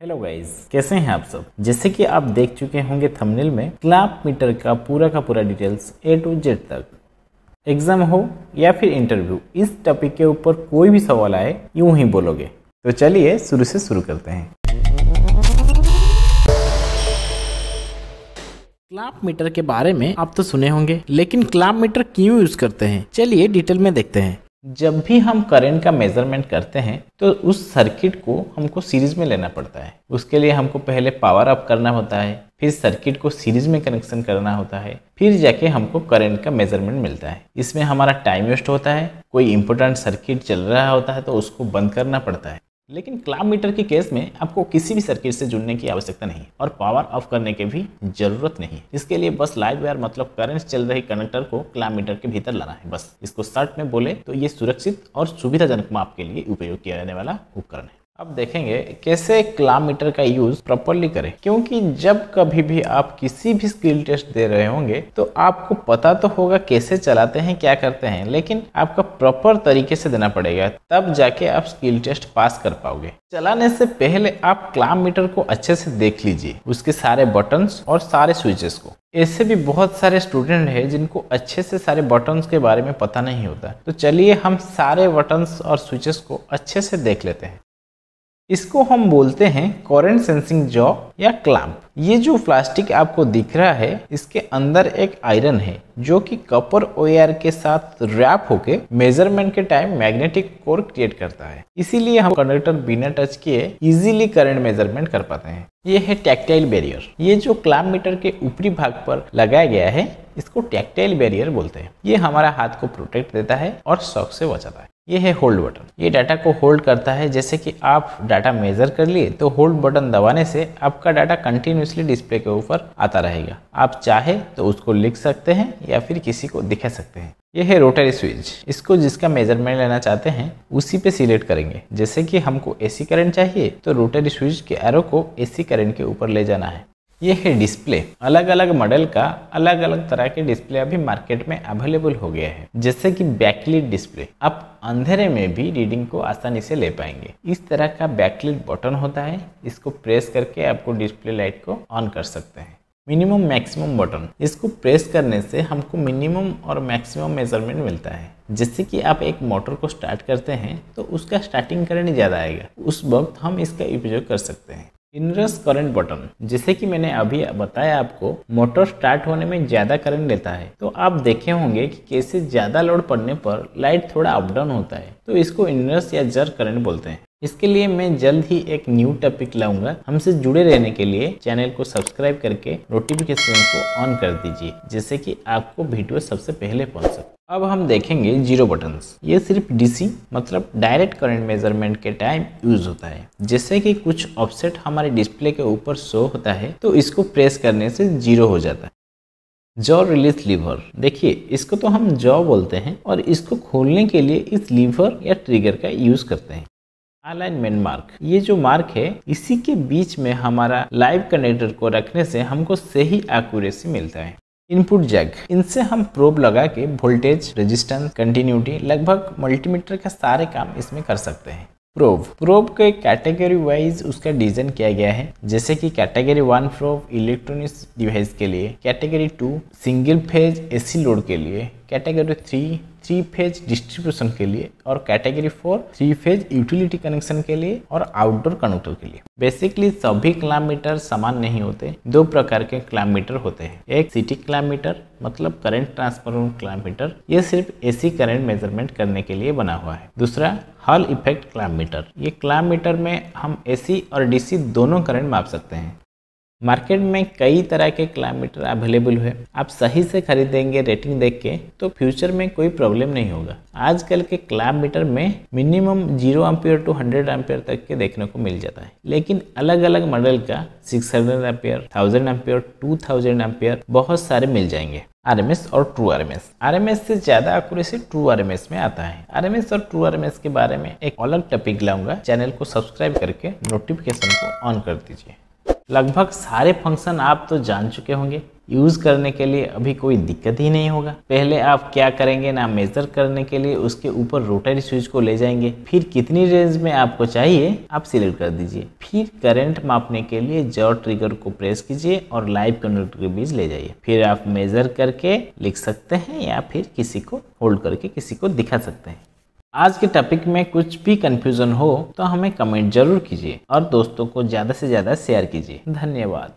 Hello guys, कैसे हैं आप सब। जैसे कि आप देख चुके होंगे थंबनेल में, क्लैंप मीटर का पूरा डिटेल्स A to Z तक। एग्जाम हो या फिर इंटरव्यू, इस टॉपिक के ऊपर कोई भी सवाल आए यूं ही बोलोगे। तो चलिए शुरू करते हैं। क्लैंप मीटर के बारे में आप तो सुने होंगे, लेकिन क्लैंप मीटर क्यों यूज करते हैं, चलिए डिटेल में देखते हैं। जब भी हम करंट का मेजरमेंट करते हैं तो उस सर्किट को हमको सीरीज में लेना पड़ता है। उसके लिए हमको पहले पावर अप करना होता है, फिर सर्किट को सीरीज में कनेक्शन करना होता है, फिर जाके हमको करंट का मेजरमेंट मिलता है। इसमें हमारा टाइम वेस्ट होता है, कोई इंपॉर्टेंट सर्किट चल रहा होता है तो उसको बंद करना पड़ता है। लेकिन क्लैंप मीटर के केस में आपको किसी भी सर्किट से जुड़ने की आवश्यकता नहीं और पावर ऑफ करने की भी जरूरत नहीं। इसके लिए बस लाइव वायर मतलब करंट चल रही कनेक्टर को क्लैंप मीटर के भीतर लाना है। बस इसको शॉर्ट में बोले तो ये सुरक्षित और सुविधाजनक माप के लिए उपयोग किया जाने वाला उपकरण है। अब देखेंगे कैसे क्लैंप मीटर का यूज प्रॉपर्ली करें, क्योंकि जब कभी भी आप किसी भी स्किल टेस्ट दे रहे होंगे तो आपको पता तो होगा कैसे चलाते हैं, क्या करते हैं, लेकिन आपका प्रॉपर तरीके से देना पड़ेगा, तब जाके आप स्किल टेस्ट पास कर पाओगे। चलाने से पहले आप क्लैंप मीटर को अच्छे से देख लीजिए, उसके सारे बटन्स और सारे स्विचेस को। ऐसे भी बहुत सारे स्टूडेंट हैं जिनको अच्छे से सारे बटन्स के बारे में पता नहीं होता, तो चलिए हम सारे बटन्स और स्विचेस को अच्छे से देख लेते हैं। इसको हम बोलते हैं करंट सेंसिंग जॉ या क्लैंप। ये जो प्लास्टिक आपको दिख रहा है, इसके अंदर एक आयरन है जो कि कॉपर वायर के साथ रैप होके मेजरमेंट के टाइम मैग्नेटिक कोर क्रिएट करता है। इसीलिए हम कंडक्टर बिना टच किए इजीली करंट मेजरमेंट कर पाते हैं। ये है टैक्टाइल बैरियर। ये जो क्लैंप मीटर के ऊपरी भाग पर लगाया गया है, इसको टैक्टाइल बैरियर बोलते हैं। ये हमारा हाथ को प्रोटेक्ट देता है और शॉक से बचाता है। ये है होल्ड बटन। ये डाटा को होल्ड करता है। जैसे कि आप डाटा मेजर कर लिए तो होल्ड बटन दबाने से आपका डाटा कंटिन्यूसली डिस्प्ले के ऊपर आता रहेगा। आप चाहे तो उसको लिख सकते हैं या फिर किसी को दिखा सकते हैं। ये है रोटरी स्विच। इसको जिसका मेजरमेंट लेना चाहते हैं उसी पे सिलेक्ट करेंगे। जैसे कि हमको एसी करंट चाहिए तो रोटरी स्विच के एरो को एसी करंट के ऊपर ले जाना है। ये है डिस्प्ले। अलग अलग मॉडल का अलग अलग तरह के डिस्प्ले अभी मार्केट में अवेलेबल हो गया है, जैसे कि बैकलिट डिस्प्ले। आप अंधेरे में भी रीडिंग को आसानी से ले पाएंगे। इस तरह का बैकलिट बटन होता है, इसको प्रेस करके आपको डिस्प्ले लाइट को ऑन कर सकते हैं। मिनिमम मैक्सिमम बटन, इसको प्रेस करने से हमको मिनिमम और मैक्सिमम मेजरमेंट मिलता है। जैसे कि आप एक मोटर को स्टार्ट करते हैं तो उसका स्टार्टिंग करंट ज़्यादा आएगा, उस वक्त हम इसका उपयोग कर सकते हैं। इनरस करंट बटन, जैसे कि मैंने अभी बताया आपको, मोटर स्टार्ट होने में ज़्यादा करंट लेता है, तो आप देखे होंगे कि कैसे ज़्यादा लोड पड़ने पर लाइट थोड़ा अप डाउन होता है, तो इसको इनरस या जर करंट बोलते हैं। इसके लिए मैं जल्द ही एक न्यू टॉपिक लाऊंगा। हमसे जुड़े रहने के लिए चैनल को सब्सक्राइब करके नोटिफिकेशन को ऑन कर दीजिए, जिससे कि आपको वीडियो सबसे पहले पहुंच सके। अब हम देखेंगे जीरो बटन्स। ये सिर्फ डीसी मतलब डायरेक्ट करंट मेजरमेंट के टाइम यूज होता है। जैसे कि कुछ ऑफसेट हमारे डिस्प्ले के ऊपर शो होता है तो इसको प्रेस करने से जीरो हो जाता है। जॉ रिलीज लीवर, देखिए इसको तो हम जॉ बोलते हैं और इसको खोलने के लिए इस लीवर या ट्रिगर का यूज करते हैं। अलाइनमेंट मार्क, ये जो मार्क है इसी के बीच में हमारा लाइव कनेक्टर को रखने से हमको सही एक्यूरेसी मिलता है। इनपुट जैक, इनसे हम प्रोब लगा के वोल्टेज, रेजिस्टेंस, कंटिन्यूटी, लगभग मल्टीमीटर का सारे काम इसमें कर सकते हैं। प्रोब के कैटेगरी वाइज उसका डिजाइन किया गया है। जैसे कि कैटेगरी 1 प्रोब इलेक्ट्रॉनिक्स डिवाइस के लिए, category 2 single phase AC load के लिए, कैटेगरी 3 फेज डिस्ट्रीब्यूशन के लिए और कैटेगरी 4 3 फेज यूटिलिटी कनेक्शन के लिए और आउटडोर कनेक्टर के लिए। बेसिकली सभी क्लैंप मीटर समान नहीं होते। दो प्रकार के क्लैंप मीटर होते हैं। एक सिटी क्लैंप मीटर मतलब करंट ट्रांसफर क्लैंप मीटर, ये सिर्फ एसी करंट मेजरमेंट करने के लिए बना हुआ है। दूसरा हॉल इफेक्ट क्लैंप मीटर। ये क्लैंप मीटर में हम एसी और डीसी दोनों करंट माप सकते हैं। मार्केट में कई तरह के क्लैंप मीटर अवेलेबल है। आप सही से खरीदेंगे रेटिंग देख के तो फ्यूचर में कोई प्रॉब्लम नहीं होगा। आजकल के क्लैंप मीटर में मिनिमम 0 एम्पियर टू 100 एम्पियर तक के देखने को मिल जाता है, लेकिन अलग अलग मॉडल का 600 एम्पियर, 1000 एम्पियर, 2000 एम्पियर बहुत सारे मिल जाएंगे। आरएमएस और ट्रू आरएमएस, आरएमएस से ज़्यादा एक्यूरेसी ट्रू आरएमएस में आता है। आरएमएस और ट्रू आरएमएस के बारे में एक अलग टॉपिक लाऊंगा। चैनल को सब्सक्राइब करके नोटिफिकेशन को ऑन कर दीजिए। लगभग सारे फंक्शन आप तो जान चुके होंगे। यूज़ करने के लिए अभी कोई दिक्कत ही नहीं होगा। पहले आप क्या करेंगे ना, मेज़र करने के लिए उसके ऊपर रोटरी स्विच को ले जाएंगे, फिर कितनी रेंज में आपको चाहिए आप सिलेक्ट कर दीजिए। फिर करंट मापने के लिए जॉ ट्रिगर को प्रेस कीजिए और लाइव कन्वर्टर के बीच ले जाइए। फिर आप मेज़र करके लिख सकते हैं या फिर किसी को होल्ड करके किसी को दिखा सकते हैं। आज के टॉपिक में कुछ भी कंफ्यूजन हो तो हमें कमेंट जरूर कीजिए और दोस्तों को ज़्यादा से ज़्यादा शेयर कीजिए। धन्यवाद।